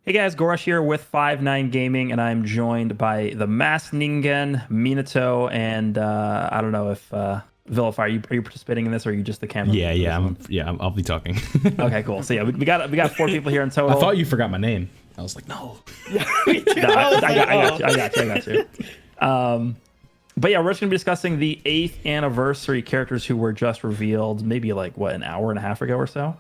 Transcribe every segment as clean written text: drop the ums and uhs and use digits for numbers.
Hey guys, Goresh here with 5 9 Gaming, and I'm joined by the Masked Ningen, Minato, and I don't know if Vilify, are you participating in this, or are you just the Yeah, cameraman for yeah, this one? I'll be talking. Okay, cool. So yeah, we got 4 people here in I total. thought you forgot my name. I was like, no. Yeah, me too. No, I was I like, got, I got you, oh. I got you. But yeah, we're just gonna be discussing the 8th anniversary characters who were just revealed, maybe like what, an hour and a half ago or so.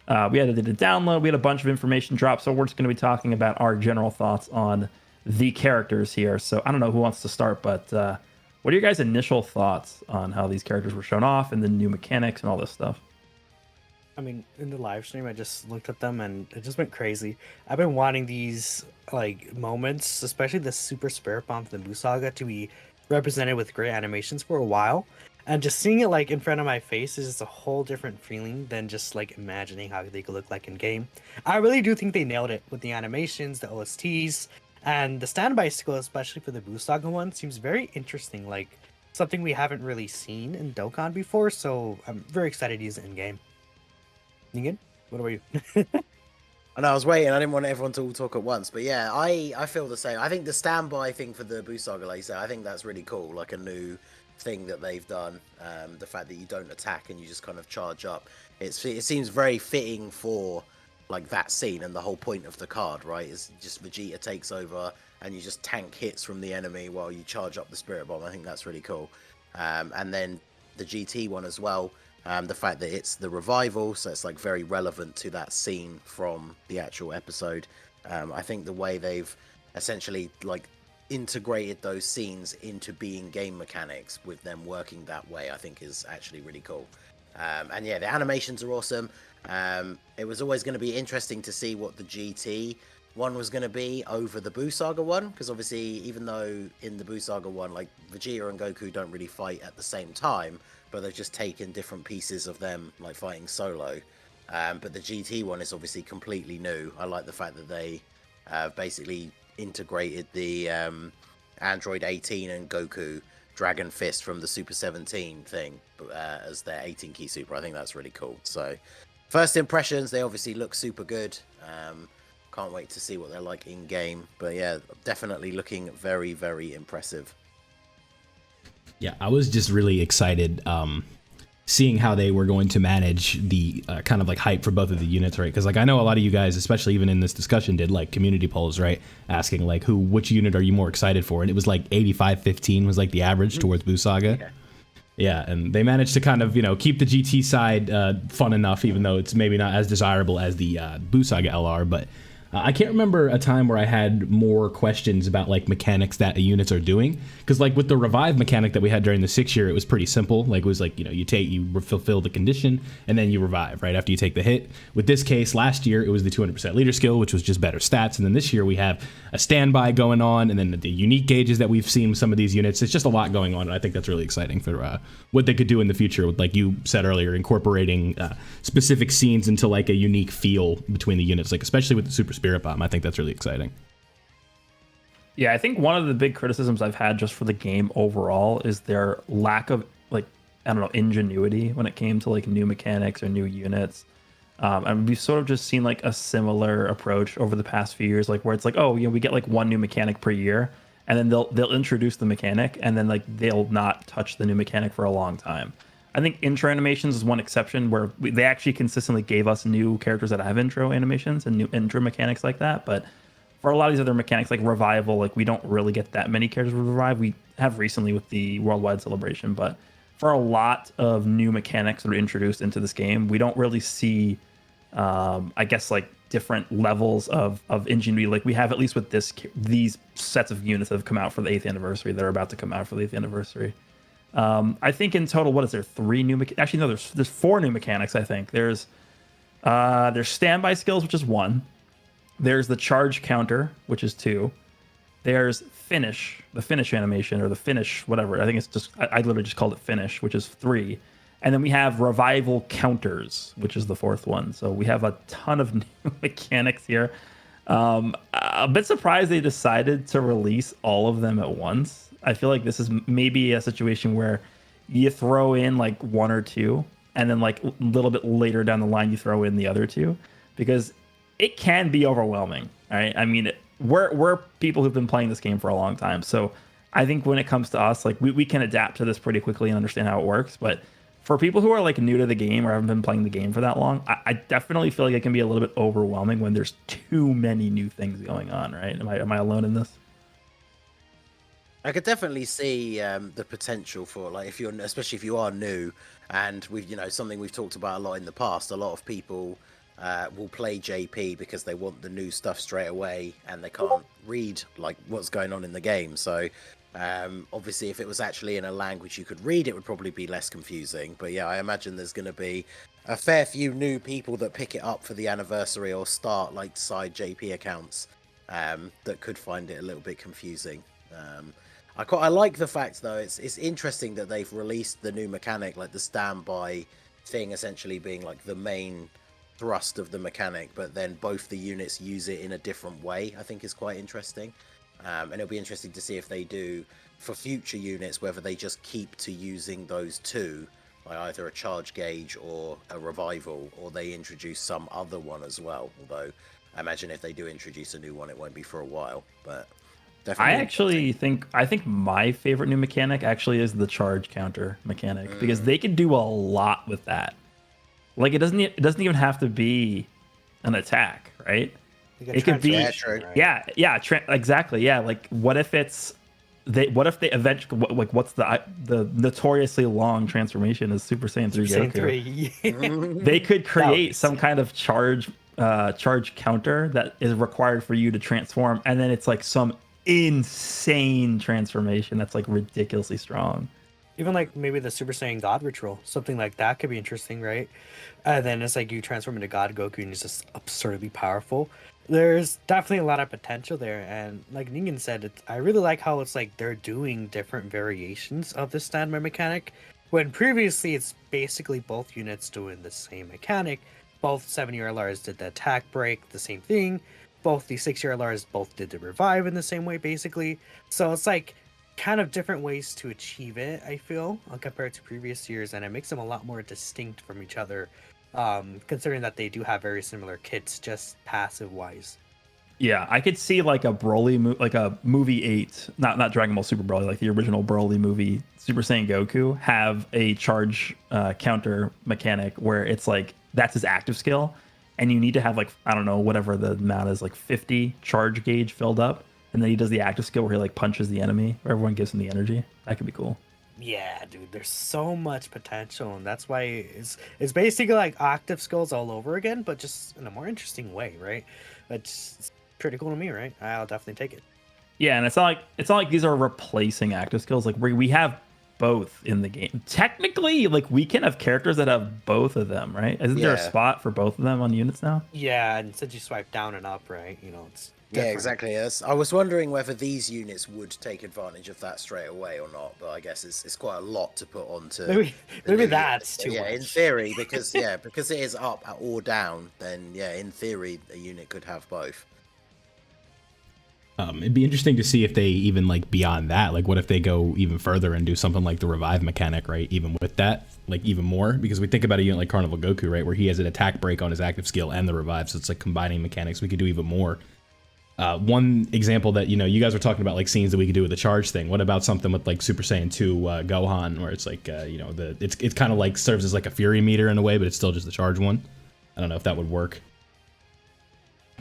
We had to download. We had a bunch of information drop, so we're just going to be talking about our general thoughts on the characters here. So I don't know who wants to start, but what are your guys' initial thoughts on how these characters were shown off and the new mechanics and all this stuff? I mean, in the live stream, I just looked at them and it just went crazy. I've been wanting these like moments, especially the Super Spirit Bomb from the Buu Saga, to be represented with great animations for a while. And just seeing it like in front of my face is just a whole different feeling than just like imagining how they could look like in game. I really do think they nailed it with the animations, the OSTs, and the standby skill, especially for the Buu Saga one, seems very interesting. Like something we haven't really seen in Dokkan before, so I'm very excited to use it in game. Ningen, what about you? And I was waiting. I didn't want everyone to all talk at once, but yeah, I feel the same. I think the standby thing for the Buu Saga laser, I think that's really cool. Like a new thing that they've done. The fact that you don't attack and you just kind of charge up. It seems very fitting for like that scene and the whole point of the card, right? Is just Vegeta takes over and you just tank hits from the enemy while you charge up the Spirit Bomb. I think that's really cool. And then the GT one as well. The fact that it's the revival, so it's like very relevant to that scene from the actual episode. I think the way they've essentially like integrated those scenes into being game mechanics with them working that way, I think is actually really cool. And yeah, the animations are awesome. It was always going to be interesting to see what the GT one was going to be over the Buu Saga one, because obviously even though in the Buu Saga one, like Vegeta and Goku don't really fight at the same time, but they've just taken different pieces of them like fighting solo. But the GT one is obviously completely new. I like the fact that they basically integrated the Android 18 and Goku Dragon Fist from the Super 17 thing as their 18 key super. I think that's really cool. So first impressions, they obviously look super good. Can't wait to see what they're like in game. But yeah, definitely looking very, very impressive. Yeah, I was just really excited seeing how they were going to manage the kind of like hype for both of the units, right? Because like I know a lot of you guys, especially even in this discussion, did like community polls, right? Asking like which unit are you more excited for? And it was like 85-15 was like the average towards Buu Saga. Yeah. Yeah, and they managed to kind of, keep the GT side fun enough, even though it's maybe not as desirable as the Buu Saga LR, but I can't remember a time where I had more questions about like mechanics that units are doing, because like with the revive mechanic that we had during the 6-year, it was pretty simple. Like it was like you fulfill the condition and then you revive right after you take the hit. With this case, last year it was the 200% leader skill, which was just better stats, and then this year we have a standby going on, and then the unique gauges that we've seen with some of these units. It's just a lot going on, and I think that's really exciting for what they could do in the future with, like you said earlier, incorporating specific scenes into like a unique feel between the units, like especially with the Super Spirit Bomb. I think that's really exciting. Yeah, I think one of the big criticisms I've had just for the game overall is their lack of like, I don't know, ingenuity when it came to like new mechanics or new units. And we've sort of just seen like a similar approach over the past few years, like where it's like, oh, we get like one new mechanic per year, and then they'll introduce the mechanic, and then like they'll not touch the new mechanic for a long time. I think intro animations is one exception where they actually consistently gave us new characters that have intro animations and new intro mechanics like that. But for a lot of these other mechanics like revival, like we don't really get that many characters with revive. We have recently with the worldwide celebration, but for a lot of new mechanics that are introduced into this game, we don't really see, I guess, like different levels of ingenuity. Like we have at least with these sets of units that have come out for the 8th anniversary that are about to come out for the 8th anniversary. I think in total, what is there? 3 new actually no, there's 4 new mechanics. I think there's standby skills, which is 1. There's the charge counter, which is 2. There's the finish animation, or the finish whatever. I think it's just I literally just called it finish, which is 3. And then we have revival counters, which is the 4th one. So we have a ton of new mechanics here. A bit surprised they decided to release all of them at once. I feel like this is maybe a situation where you throw in like 1 or 2, and then like a little bit later down the line you throw in the other 2, because it can be overwhelming. All right. I mean, we're people who've been playing this game for a long time. So I think when it comes to us, like we can adapt to this pretty quickly and understand how it works. But for people who are like new to the game or haven't been playing the game for that long, I definitely feel like it can be a little bit overwhelming when there's too many new things going on, right? Am I alone in this? I could definitely see the potential for, like, if you're, especially if you are new, and we've, something we've talked about a lot in the past. A lot of people will play JP because they want the new stuff straight away, and they can't read like what's going on in the game. So, obviously, if it was actually in a language you could read, it would probably be less confusing. But yeah, I imagine there's going to be a fair few new people that pick it up for the anniversary or start like side JP accounts that could find it a little bit confusing. I like the fact, though, it's interesting that they've released the new mechanic, like the standby thing essentially being like the main thrust of the mechanic, but then both the units use it in a different way. I think is quite interesting. And it'll be interesting to see if they do for future units, whether they just keep to using those two, like either a charge gauge or a revival, or they introduce some other one as well. Although I imagine if they do introduce a new one, it won't be for a while, but definitely. I think my favorite new mechanic actually is the charge counter mechanic because they could do a lot with that. Like it doesn't even have to be an attack, right? It could be exactly. Yeah, like what if they eventually, like what's the notoriously long transformation is Super Saiyan 3 Goku. They could create some kind of charge counter that is required for you to transform, and then it's like some insane transformation that's like ridiculously strong. Even like maybe the Super Saiyan God ritual, something like that could be interesting, right? And then it's like you transform into God Goku and it's just absurdly powerful. There's definitely a lot of potential there, and like Ningen said, I really like how it's like they're doing different variations of the standby mechanic, when previously it's basically both units doing the same mechanic. Both 7-year LRs did the attack break, the same thing. Both the 6-year LRs both did the revive in the same way, basically. So it's like kind of different ways to achieve it, I feel, compared to previous years, and it makes them a lot more distinct from each other, considering that they do have very similar kits, just passive-wise. Yeah, I could see like a Broly, like a movie 8, not Dragon Ball Super Broly, like the original Broly movie, Super Saiyan Goku, have a charge counter mechanic where it's like that's his active skill, and you need to have like, I don't know, whatever the amount is, like 50 charge gauge filled up, and then he does the active skill where he like punches the enemy, where everyone gives him the energy. That could be cool. Yeah, dude, there's so much potential, and that's why it's basically like active skills all over again, but just in a more interesting way, right? It's pretty cool to me, right? I'll definitely take it. Yeah, and it's not like these are replacing active skills. Like we have both in the game. Technically, like we can have characters that have both of them, right? Isn't there a spot for both of them on units now? Yeah, and since you swipe down and up, right? It's different. Yeah, exactly. Yes. I was wondering whether these units would take advantage of that straight away or not, but I guess it's quite a lot to put onto. Maybe that's too much. In theory, because because it is up or down, then in theory a unit could have both. It'd be interesting to see if they even like beyond that, like what if they go even further and do something like the revive mechanic, right? Even with that, like even more, because we think about a unit like Carnival Goku, right, where he has an attack break on his active skill and the revive, so it's like combining mechanics. We could do even more. One example that you guys were talking about, like scenes that we could do with the charge thing. What about something with like Super Saiyan 2 Gohan, where it's like it's kind of like serves as like a fury meter in a way, but it's still just the charge one. I don't know if that would work.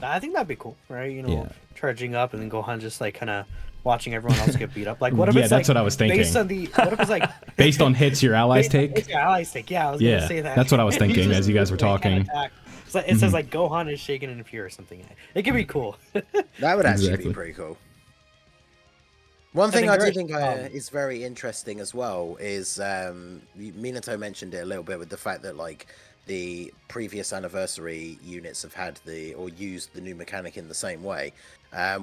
I think that'd be cool, right? Charging up and then Gohan just like kind of watching everyone else get beat up. Like, what if it's that's like, what I was thinking. What if it's like based on hits your allies take? Hits your allies take. Yeah, I was gonna say that. That's what I was thinking as you guys were talking. So it says like Gohan is shaken in fear or something. It could be cool. That would actually be pretty cool. One thing I do think is very interesting as well is Minato mentioned it a little bit with the fact that like the previous anniversary units have had used the new mechanic in the same way.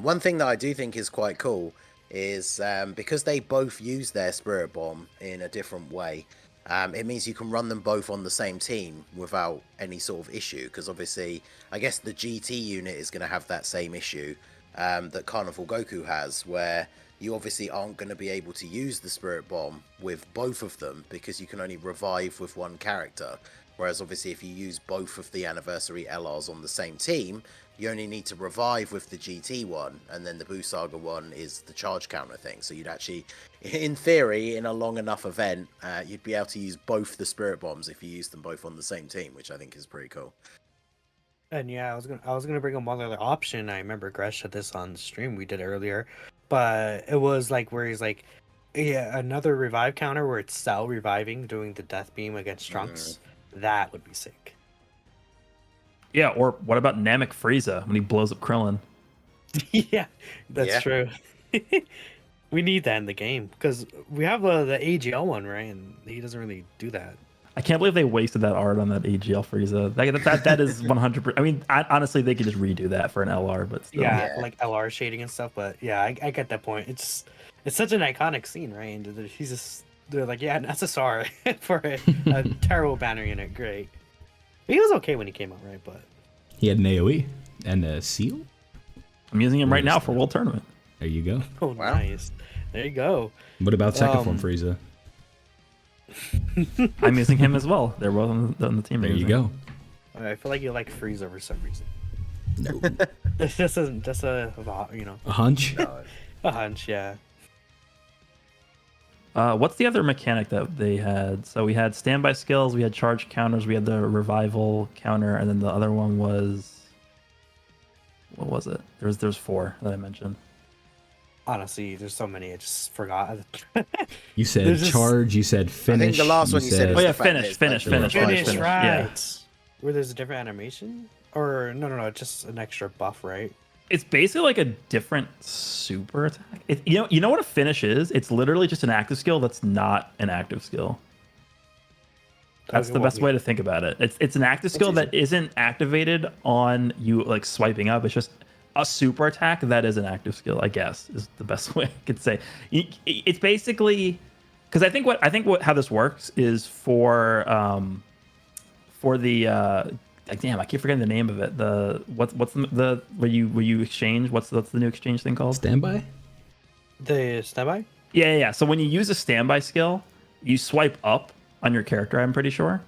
One thing that I do think is quite cool is because they both use their Spirit Bomb in a different way, it means you can run them both on the same team without any sort of issue, because obviously I guess the GT unit is going to have that same issue that Carnival Goku has, where you obviously aren't going to be able to use the Spirit Bomb with both of them because you can only revive with one character. Whereas obviously if you use both of the anniversary LRs on the same team, you only need to revive with the GT one, and then the Boo Saga one is the charge counter thing. So you'd actually, in theory, in a long enough event, you'd be able to use both the Spirit Bombs if you use them both on the same team, which I think is pretty cool. And yeah, I was gonna bring up one other option. I remember Gresh had this on the stream we did earlier, but it was like where he's like, yeah, another revive counter where it's Cell reviving, doing the death beam against Trunks. That would be sick. Yeah, or what about Namek Frieza when he blows up Krillin? Yeah, that's true. We need that in the game because we have the AGL one, right? And he doesn't really do that. I can't believe they wasted that art on that AGL Frieza. That is 100%. I mean, honestly, they could just redo that for an LR, but still. Yeah, like LR shading and stuff. But yeah, I get that point. It's such an iconic scene, right? And he's just they're like, yeah, an SSR for a terrible banner unit. Great. He was okay when he came out, right? But he had an AoE and a seal. I'm using him right now for World Tournament. There you go. Oh, wow. Nice. There you go. What about second form Frieza? I'm using him as well. They're both on the team. There you go. I feel like you like Frieza for some reason. No. It's just a a hunch. A hunch, yeah. What's the other mechanic that they had? So we had standby skills, we had charge counters, we had the revival counter, and then the other one was, what was it? There's 4 that I mentioned. Honestly, there's so many I just forgot. You said charge. You said finish. I think the last one you said. Oh yeah, finish. Right. Yeah. Where there's a different animation, or no, just an extra buff, right? It's basically like a different super attack. You know what a finish is? It's literally just an active skill that's not an active skill. That's the best way to think about it. It's an active skill that isn't activated on you like swiping up. It's just a super attack that is an active skill, I guess, is the best way I could say. It's basically because I think how this works is for the damn, I keep forgetting the name of it. What's the where you exchange? What's the new exchange thing called? Standby. The standby. Yeah. So when you use a standby skill, you swipe up on your character. I'm pretty sure,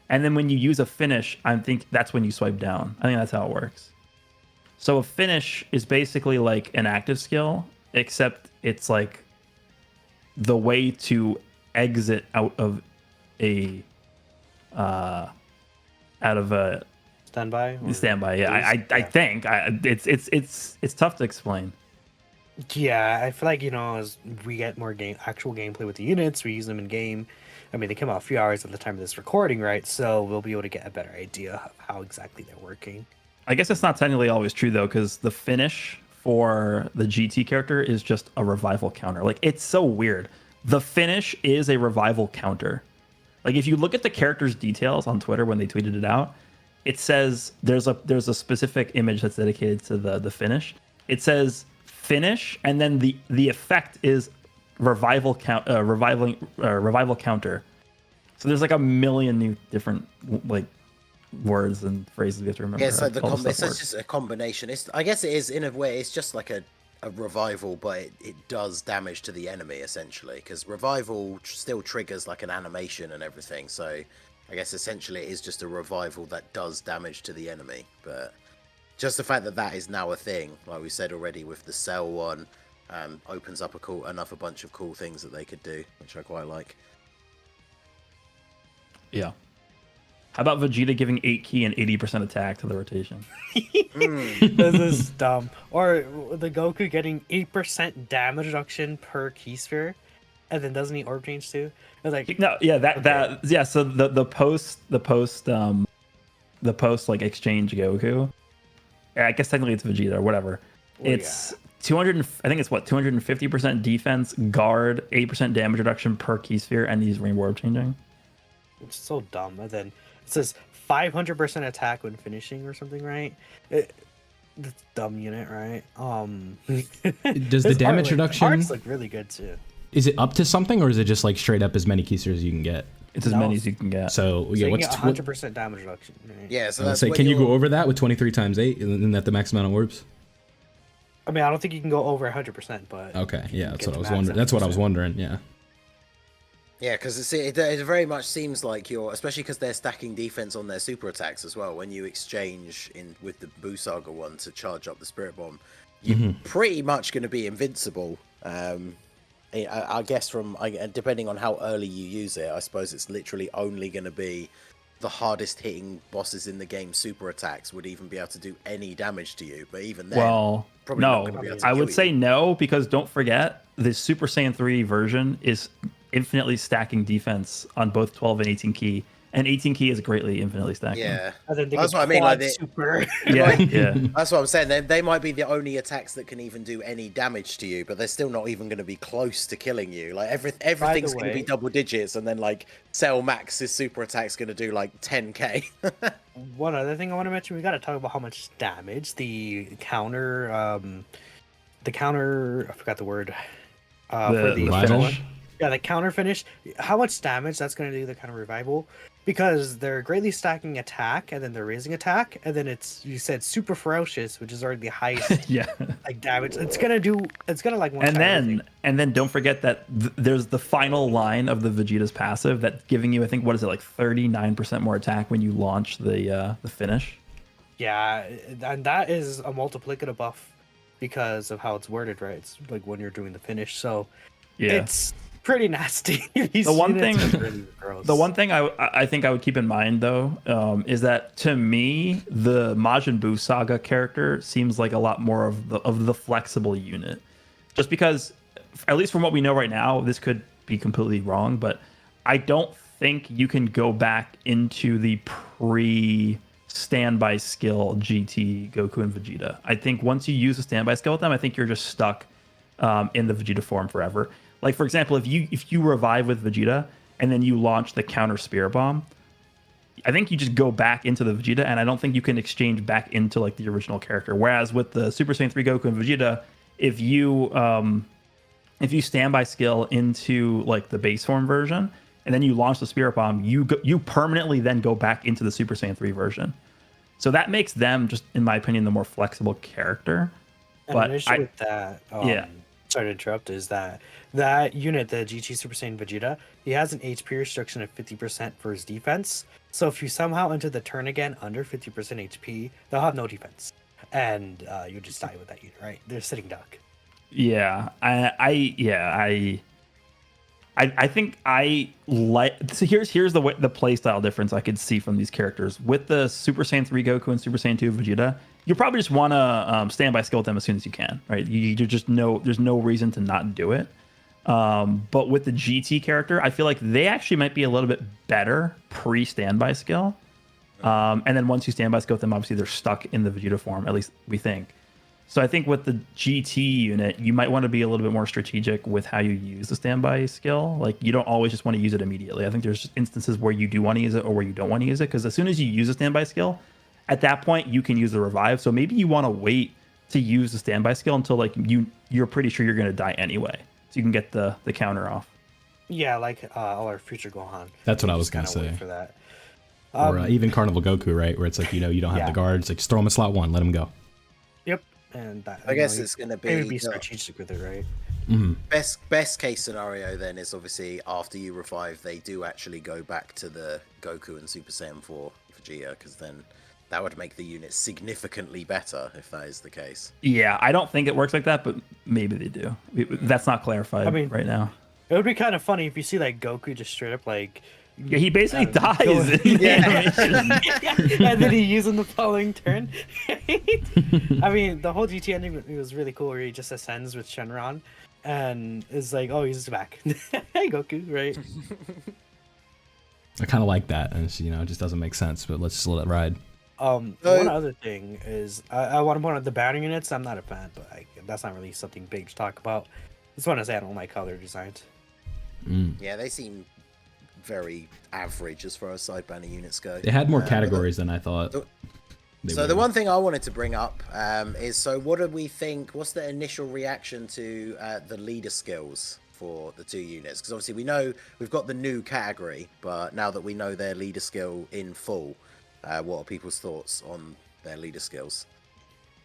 and then when you use a finish, I think that's when you swipe down. I think that's how it works. So a finish is basically like an active skill, except it's like the way to exit out of a standby. Standby, yeah. I think it's tough to explain. Yeah, I feel like as we get more actual gameplay with the units, we use them in game. I mean, they came out a few hours at the time of this recording, right? So we'll be able to get a better idea of how exactly they're working. I guess it's not technically always true though, because the finish for the GT character is just a revival counter. Like, it's so weird. The finish is a revival counter. Like, if you look at the character's details on Twitter when they tweeted it out, it says there's a specific image that's dedicated to the finish. It says finish, and then the effect is revival counter. So there's like a million new different like words and phrases we have to remember. Yeah, so it's just a combination. I guess it is, in a way, it's just like a revival, but it does damage to the enemy essentially, because revival still triggers like an animation and everything. So I guess essentially it is just a revival that does damage to the enemy. But just the fact that is now a thing, like we said already with the Cell one, opens up another bunch of cool things that they could do, which I quite like. Yeah. How about Vegeta giving 8 key and 80% attack to the rotation? This is dumb. Or the Goku getting 8% damage reduction per key sphere, and then doesn't he orb change too? It's like So the post like exchange Goku. I guess technically it's Vegeta or whatever. Well, it's 200. I think it's 250% defense, guard, 8% damage reduction per key sphere, and he's rainbow orb changing. It's so dumb. And then it says 500% attack when finishing or something, right? That's dumb unit, right? Does the damage reduction arts look really good too? Is it up to something, or is it just like straight up as many keysters as you can get? It's as many as you can get. So yeah, what's 100% damage reduction? Right? Yeah, so that's can you go over that with 23 times 8? Isn't that the max amount of orbs? I mean, I don't think you can go over 100%, but okay, yeah, that's what I was wondering. That's what I was wondering. Yeah. Yeah, because it very much seems like you're, especially because they're stacking defense on their super attacks as well. When you exchange in with the Buu Saga one to charge up the Spirit Bomb, you're pretty much going to be invincible. I guess depending on how early you use it, I suppose it's literally only going to be the hardest hitting bosses in the game. Super attacks would even be able to do any damage to you, but even then, Well, probably not no, going to be able to I kill would say you. no, because don't forget the Super Saiyan 3 version is infinitely stacking defense on both 12 and 18 key, and 18 key is greatly infinitely stacking. Yeah, And then they that's get what I mean. Like quad super. Yeah, yeah. that's what I'm saying. They might be the only attacks that can even do any damage to you, but they're still not even going to be close to killing you. Like everything's going to be way- double digits, and then like Cell Max's super attack's going to do like 10k. One other thing I want to mention, we got to talk about how much damage the counter, I forgot the word, for the revival? finish. Yeah, the counter finish. How much damage that's going to do the counter revival? Because they're greatly stacking attack, and then they're raising attack, and then you said super ferocious, which is already the highest Yeah. like damage. It's gonna like one. And then don't forget that there's the final line of the Vegeta's passive that's giving you, I think, what is it, like 39% more attack when you launch the finish. Yeah, and that is a multiplicative buff because of how it's worded, right? It's like when you're doing the finish, so Yeah. it's pretty nasty. The one thing, really gross. the one thing I think I would keep in mind though, is that to me the Majin Buu Saga character seems like a lot more of the flexible unit, just because, at least from what we know right now, this could be completely wrong, but I don't think you can go back into the standby skill GT Goku and Vegeta. I think once you use a standby skill with them, I think you're just stuck in the Vegeta form forever. Like, for example, if you revive with Vegeta and then you launch the counter Spear Bomb, I think you just go back into the Vegeta, and I don't think you can exchange back into like the original character. Whereas with the Super Saiyan 3 Goku and Vegeta, if you standby skill into like the base form version and then you launch the Spirit Bomb, you permanently then go back into the Super Saiyan 3 version. So that makes them, just in my opinion, the more flexible character. And But an issue with that, yeah. sorry to interrupt, is that unit, the GT Super Saiyan Vegeta, he has an HP restriction of 50% for his defense. So if you somehow enter the turn again under 50% HP, they'll have no defense, and you just die with that unit, right? They're sitting duck. Yeah, I think I like. So here's the play style difference I could see from these characters. With the Super Saiyan 3 Goku and Super Saiyan 2 Vegeta, you probably just want to standby skill with them as soon as you can, right? You just there's no reason to not do it. But with the GT character, I feel like they actually might be a little bit better pre-standby skill. And then once you standby skill with them, obviously they're stuck in the Vegeta form, at least we think. So I think with the GT unit, you might want to be a little bit more strategic with how you use the standby skill. Like, you don't always just want to use it immediately. I think there's instances where you do want to use it or where you don't want to use it, because as soon as you use a standby skill, at that point you can use the revive. So maybe you want to wait to use the standby skill until like you're pretty sure you're going to die anyway, so you can get the counter off. Yeah, like all our future Gohan. That's what I was Just gonna kinda wait say. for that. Or even Carnival Goku, right? Where it's like, you don't have Yeah. the guards. Like, just throw him in slot 1, let him go. Yep, and that, I guess it's going to maybe be be strategic with it, right? best case scenario. Then is obviously after you revive, they do actually go back to the Goku and Super Saiyan 4 Vegeta, because then that would make the unit significantly better if that is the case. Yeah, I don't think it works like that, but maybe they do. That's not clarified right now. It would be kind of funny if you see like Goku just straight up like, Yeah, he basically dies. go- in the animation. and then he using the following turn. I mean, the whole GT ending was really cool, where he just ascends with Shenron, and is like, oh, he's back. Hey, Goku, right? I kind of like that, and it just doesn't make sense. But let's just let it ride. One other thing is I want to point out the battle units. I'm not a fan, but that's not really something big to talk about. I just want to say I don't like how they're designed. Yeah, they seem very average as far as side banner units go. They had more categories than I thought. So the one thing I wanted to bring up is, so what do we think? What's the initial reaction to the leader skills for the two units? Because obviously we know we've got the new category, but now that we know their leader skill in full, what are people's thoughts on their leader skills?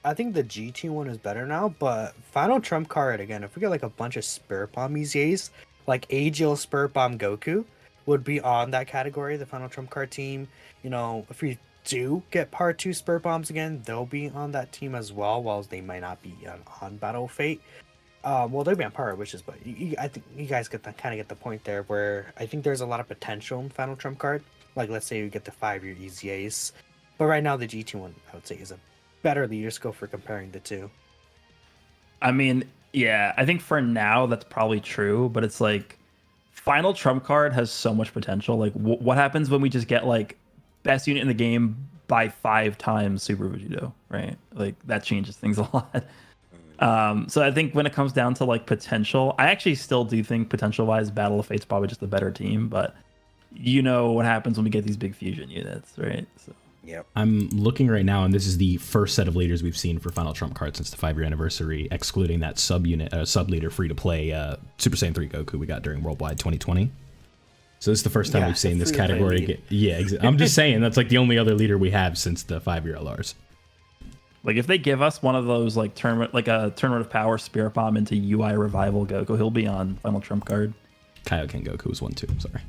I think the GT one is better now, but final trump card again. If we get like a bunch of Spirit Bomb EZAs, like AGL Spirit Bomb Goku would be on that category, the final trump card team. You know, if we do get part 2 Spirit Bombs again, they'll be on that team as well, whilst they might not be on Battle Fate. Well, they'll be on Power Wishes, but I think you guys kind of get the point there, where I think there's a lot of potential in final trump card. Like, let's say we get the 5-year Easy Ace, but right now the GT one, I would say, is a better leader skill for comparing the two. I mean, yeah, I think for now that's probably true, but it's like final trump card has so much potential. Like, what happens when we just get like best unit in the game by 5 times Super Vegito, right? Like that changes things a lot. So I think when it comes down to like potential, I actually still do think potential wise, Battle of Fate's probably just a better team, but you know what happens when we get these big fusion units, right? So. Yep. I'm looking right now, and this is the first set of leaders we've seen for Final Trump Card since the 5-year anniversary, excluding that sub leader free to play Super Saiyan 3 Goku we got during Worldwide 2020. So this is the first time we've seen this category. I'm just saying that's like the only other leader we have since the 5-year LRs. Like if they give us one of those like tournament, like a tournament of power Spirit Bomb into UI Revival Goku, he'll be on Final Trump Card. Kaioken Goku was one too. I'm sorry,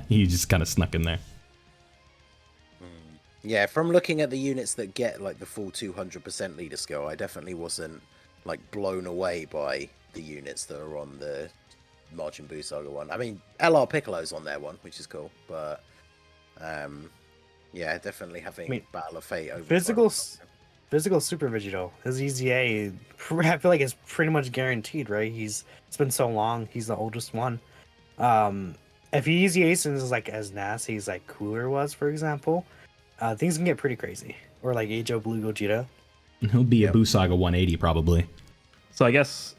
he just kind of snuck in there. Yeah, from looking at the units that get like the full 200% leader skill, I definitely wasn't like blown away by the units that are on the Majin Buu Saga one. I mean, LR Piccolo's on there one, which is cool, but yeah, definitely having Battle of Fate over physical Super Vegito. His EZA, I feel like it's pretty much guaranteed, right? It's been so long. He's the oldest one. If he EZAs and is like as nasty as like Cooler was, for example, things can get pretty crazy. Or like Ajo Blue Gogeta. He'll be a Buu Saga 180 probably. So I guess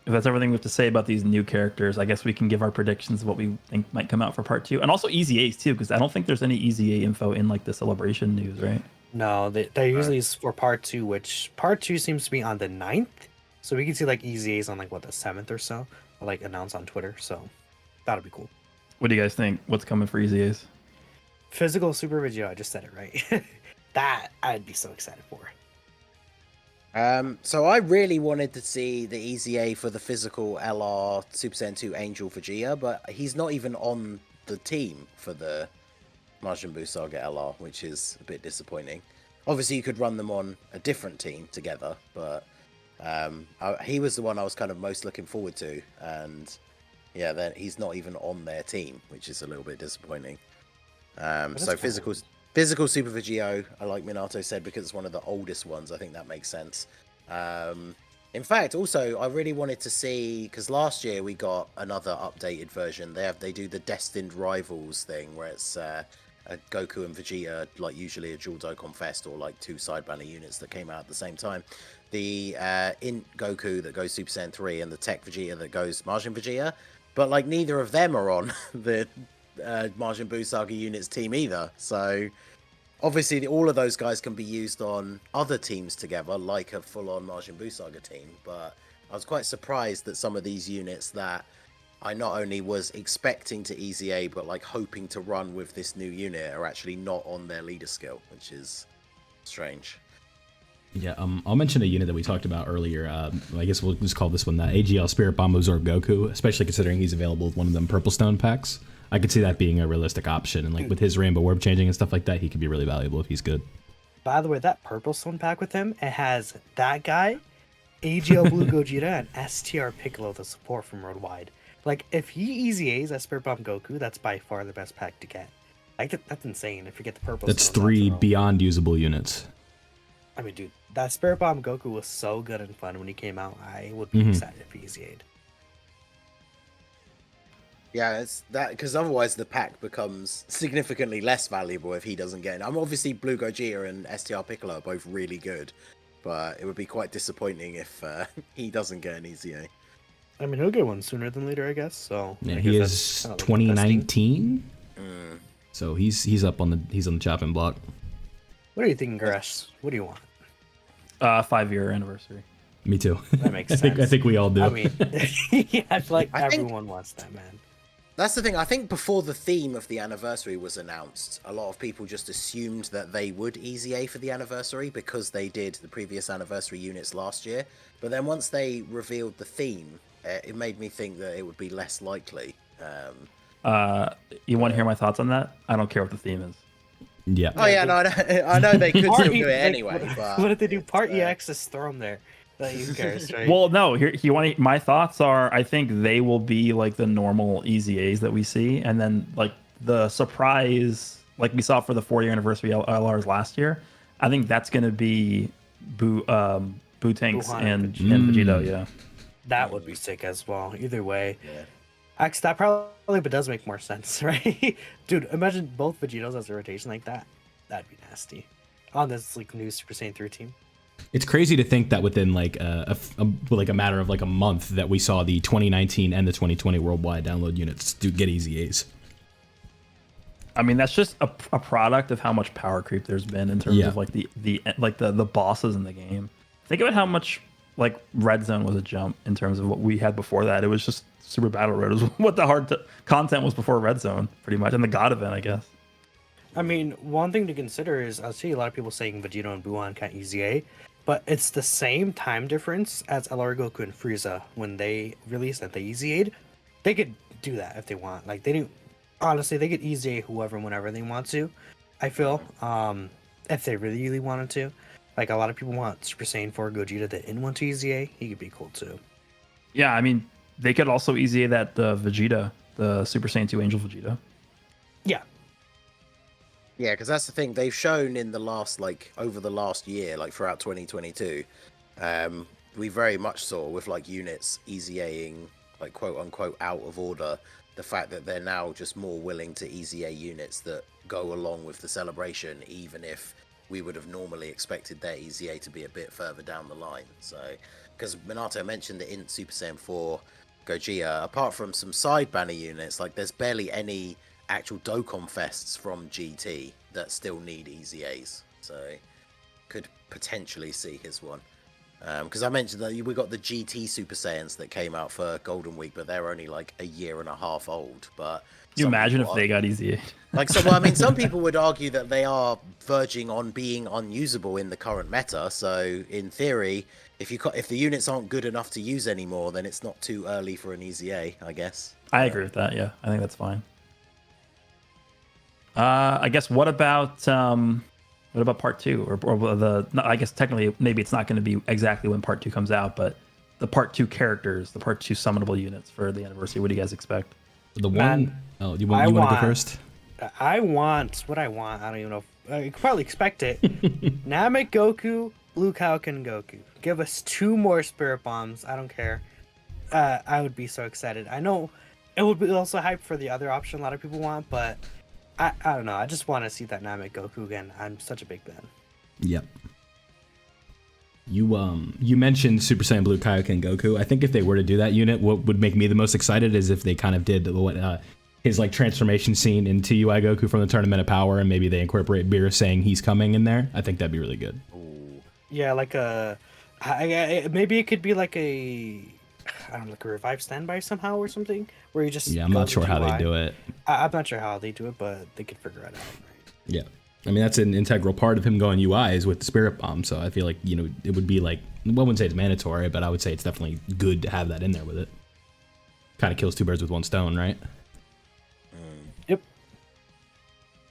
if that's everything we have to say about these new characters, I guess we can give our predictions of what we think might come out for part 2. And also EZAs too, because I don't think there's any EZA info in like the Celebration news, right? No, they usually is for part 2, which part 2 seems to be on the 9th. So we can see like EZAs on like what, the 7th or so, like announced on Twitter. So that'll be cool. What do you guys think? What's coming for EZAs? Physical Super Vegito, I just said it right. That I'd be so excited for. So I really wanted to see the EZA for the physical LR Super Saiyan 2 Angel Vegeta, but he's not even on the team for the Majin Buu Saga LR, which is a bit disappointing. Obviously, you could run them on a different team together, but he was the one I was kind of most looking forward to, and yeah, then he's not even on their team, which is a little bit disappointing. So physical Super Vegito, I like Minato said, because it's one of the oldest ones. I think that makes sense. In fact, also, I really wanted to see, because last year we got another updated version. They do the Destined Rivals thing, where it's a Goku and Vegeta, like usually a dual Dokkan Fest, or like 2 side banner units that came out at the same time. The Int Goku that goes Super Saiyan 3 and the Tech Vegeta that goes Majin Vegeta. But like neither of them are on the Majin Buu Saga units team either. So obviously all of those guys can be used on other teams together, like a full-on Majin Buu Saga team. But I was quite surprised that some of these units that I not only was expecting to EZA, but like hoping to run with this new unit are actually not on their leader skill, which is strange. Yeah, I'll mention a unit that we talked about earlier. I guess we'll just call this one the AGL Spirit Bomb Absorb Goku, especially considering he's available with one of them Purple Stone packs. I could see that being a realistic option, and like with his Rainbow Orb changing and stuff like that, he could be really valuable if he's good. By the way, that Purple Stone pack with him, it has that guy, AGL Blue Gogeta, and STR Piccolo, the support from Worldwide. Like, if he EZAs as Spirit Bomb Goku, that's by far the best pack to get. Like, that's insane if you get the Purple That's Stone. 3 beyond usable units. I mean, dude, that Spirit Bomb Goku was so good and fun when he came out. I would be excited if he EZA'd. Yeah, it's that, because otherwise the pack becomes significantly less valuable if he doesn't get it. I'm obviously Blue Gogeta and STR Piccolo are both really good, but it would be quite disappointing if he doesn't get an EZA. I mean, he'll get one sooner than later, I guess. So yeah, he is 2019, so he's up on the chopping block. What are you thinking, Goresh? What do you want? 5-year anniversary. Me too. That makes sense. I think we all do. I mean, yeah, I feel like everyone wants that, man. That's the thing. I think before the theme of the anniversary was announced, a lot of people just assumed that they would EZA for the anniversary because they did the previous anniversary units last year. But then once they revealed the theme, it made me think that it would be less likely. You want to hear my thoughts on that? I don't care what the theme is. Yeah. Oh yeah, no, I know they could still do it Like, anyway. But what if they do it's, part EX? Just throw them there. Like, who cares, right? Well, no. Here, you want my thoughts are. I think they will be like the normal easy A's that we see, and then like the surprise, like we saw for the 4-year anniversary LRs last year. I think that's going to be Bootanks Buhan and and Vegito. Yeah. That would be sick as well. Either way. yeah. Actually, that probably but does make more sense, right? Dude, imagine both Vegetos as a rotation like that. That'd be nasty. On this like new Super Saiyan 3 team. It's crazy to think that within like like a matter of like a month that we saw the 2019 and the 2020 worldwide download units do get easy A's. I mean, that's just a product of how much power creep there's been in terms of like the bosses in the game. Think about how much like Red Zone was a jump in terms of what we had before that. It was just Super Battle Road is what the content was before Red Zone, pretty much, and the God event, I guess. I mean, one thing to consider is I see a lot of people saying Vegito and Buhan can't easy A, but it's the same time difference as LR Goku and Frieza when they released that they easy A'd. They could do that if they want. Like they do. Honestly, they could easy A whoever whenever they want to. I feel, if they really, really wanted to. Like a lot of people want Super Saiyan 4 Gogeta that didn't want to easy A. He could be cool too. Yeah, I mean, they could also easy that Vegeta, the Super Saiyan 2 Angel Vegeta. Yeah. Yeah, because that's the thing they've shown in the last, like, over the last year, like throughout 2022, we very much saw with like units easy A-ing, like quote unquote out of order, the fact that they're now just more willing to easy A units that go along with the celebration, even if we would have normally expected their easy A to be a bit further down the line. So, because Minato mentioned the Int Super Saiyan 4 Gogeta, apart from some side banner units, like there's barely any actual Dokkan Fests from GT that still need easy A's, so could potentially see his one. Because I mentioned that we got the GT Super Saiyans that came out for Golden Week, but they're only like a year and a half old. But Can you imagine if they got easy? Like, so, well, I mean, some people would argue that they are verging on being unusable in the current meta. So, in theory, if the units aren't good enough to use anymore, then it's not too early for an easy A, I guess. I agree with that. Yeah, I think that's fine. I guess what about part 2 or the? I guess technically maybe it's not going to be exactly when part 2 comes out, but the part 2 characters, the part 2 summonable units for the anniversary. What do you guys expect? The Man, one oh, you want to go first? I want what I want. I don't even know. You could probably expect it. Namek Goku, Blue Kaioken Goku. Give us 2 more Spirit Bombs. I don't care. I would be so excited. I know it would be also hype for the other option a lot of people want, but I don't know. I just want to see that Namek Goku again. I'm such a big fan. Yep. You mentioned Super Saiyan Blue Kaioken Goku. I think if they were to do that unit, what would make me the most excited is if they kind of did what his like transformation scene into UI Goku from the Tournament of Power, and maybe they incorporate Beerus saying he's coming in there. I think that'd be really good. Ooh. Yeah, like maybe it could be like I don't know, like a revive standby somehow or something, where you just I'm not sure how they do it. I'm not sure how they do it, but they could figure it out. Right? Yeah. I mean, that's an integral part of him going UI is with the Spirit Bomb. So I feel like, it would be like, well, I wouldn't say it's mandatory, but I would say it's definitely good to have that in there with it. Kind of kills 2 birds with 1 stone, right? Yep.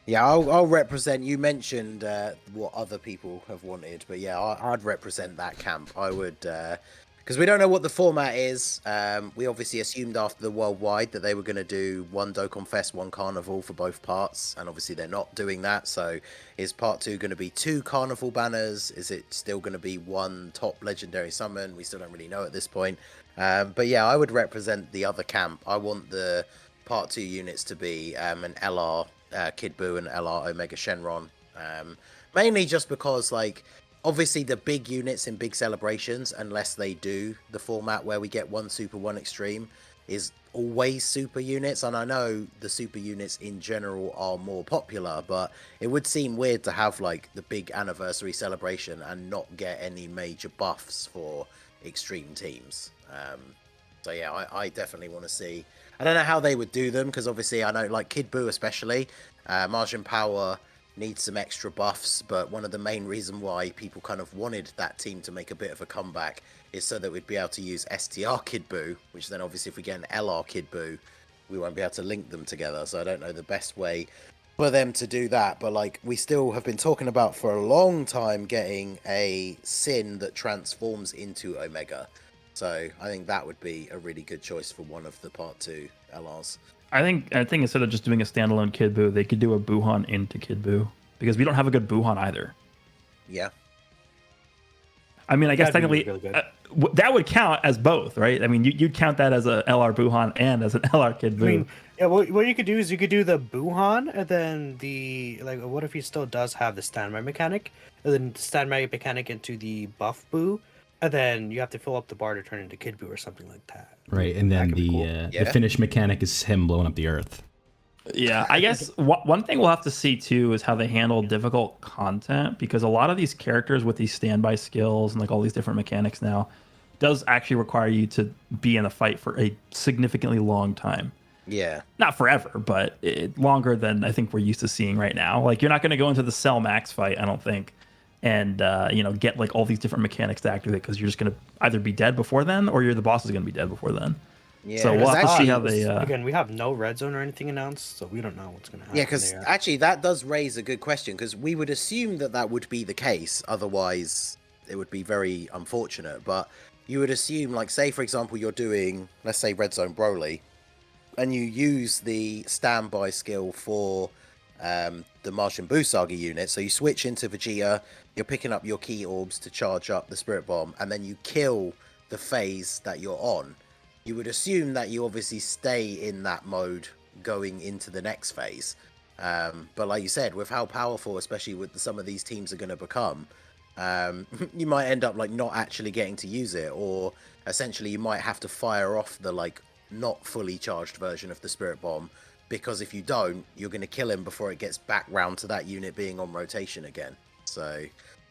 Yeah, I'll represent. You mentioned what other people have wanted, but yeah, I'd represent that camp. I would, because we don't know what the format is. We obviously assumed after the worldwide that they were going to do 1 Dokkan Fest, 1 Carnival for both parts, and obviously they're not doing that. So is part 2 going to be 2 Carnival banners? Is it still going to be 1 top legendary summon? We still don't really know at this point. But yeah, I would represent the other camp. I want the part 2 units to be an LR Kid Buu and LR Omega Shenron. Mainly just because, like, obviously the big units in big celebrations, unless they do the format where we get 1 Super, 1 Extreme, is always super units. And I know the super units in general are more popular, but it would seem weird to have like the big anniversary celebration and not get any major buffs for extreme teams. So yeah, I definitely want to see. I don't know how they would do them, because obviously I know like Kid Buu especially, Martian Power needs some extra buffs, but one of the main reason why people kind of wanted that team to make a bit of a comeback is so that we'd be able to use STR Kid Buu, which then obviously if we get an LR Kid Buu, we won't be able to link them together. So I don't know the best way for them to do that, but like we still have been talking about for a long time getting a Sin that transforms into Omega. So I think that would be a really good choice for one of the Part 2 LRs. I think instead of just doing a standalone Kid Buu, they could do a Buuhan into Kid Buu, because we don't have a good Buuhan either. Yeah. I mean, I guess That'd be technically really that would count as both, right? I mean, you'd count that as a LR Buuhan and as an LR Kid Buu. I mean, yeah, what you could do is you could do the Buuhan, and then the like. What if he still does have the standby mechanic, and then standby mechanic into the buff Buu, and then you have to fill up the bar to turn into Kid Buu or something like that. Right, and then That could be cool. the Yeah. finish mechanic is him blowing up the earth. Yeah, I guess one thing we'll have to see too is how they handle difficult content, because a lot of these characters with these standby skills and like all these different mechanics now does actually require you to be in the fight for a significantly long time. Yeah. Not forever, but longer than I think we're used to seeing right now. Like you're not going to go into the Cell Max fight, I don't think, and get like all these different mechanics to activate, because you're just going to either be dead before then, or the boss is going to be dead before then. Yeah, So we'll have to actually- see how they. Again, we have no red zone or anything announced, so we don't know what's going to happen. Yeah, because there. actually that does raise a good question, because we would assume that that would be the case. Otherwise, it would be very unfortunate. But you would assume, like, say, for example, you're doing, let's say, Red Zone Broly, and you use the standby skill for the Martian Buu Saga unit. So you switch into Vegeta, you're picking up your key orbs to charge up the Spirit Bomb, and then you kill the phase that you're on. You would assume that you obviously stay in that mode going into the next phase. But like you said, with how powerful, especially with some of these teams are going to become, you might end up like not actually getting to use it, or essentially you might have to fire off the like not fully charged version of the Spirit Bomb, because if you don't, you're going to kill him before it gets back round to that unit being on rotation again. So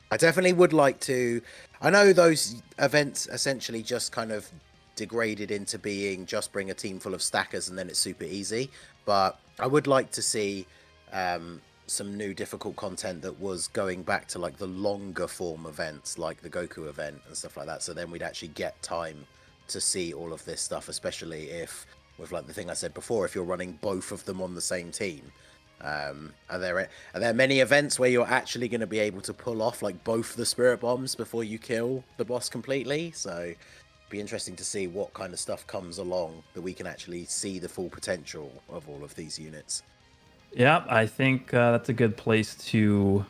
I definitely would like to. I know those events essentially just kind of degraded into being just bring a team full of stackers and then it's super easy, but I would like to see some new difficult content that was going back to like the longer form events like the Goku event and stuff like that, so then we'd actually get time to see all of this stuff, especially if with like the thing I said before, if you're running both of them on the same team. Are there many events where you're actually going to be able to pull off like both the Spirit Bombs before you kill the boss completely? So be interesting to see what kind of stuff comes along that we can actually see the full potential of all of these units. Yeah, I think that's a good place to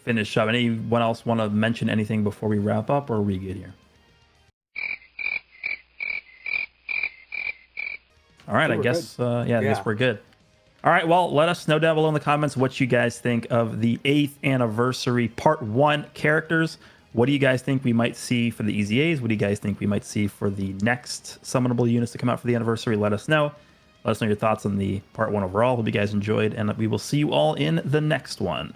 finish up. Anyone else want to mention anything before we wrap up, or are we good here? All right, I guess I guess we're good. All right, well, let us know down below in the comments what you guys think of the 8th anniversary Part 1 characters. What do you guys think we might see for the EZAs? What do you guys think we might see for the next summonable units to come out for the anniversary? Let us know. Let us know your thoughts on the Part 1 overall. Hope you guys enjoyed, and we will see you all in the next one.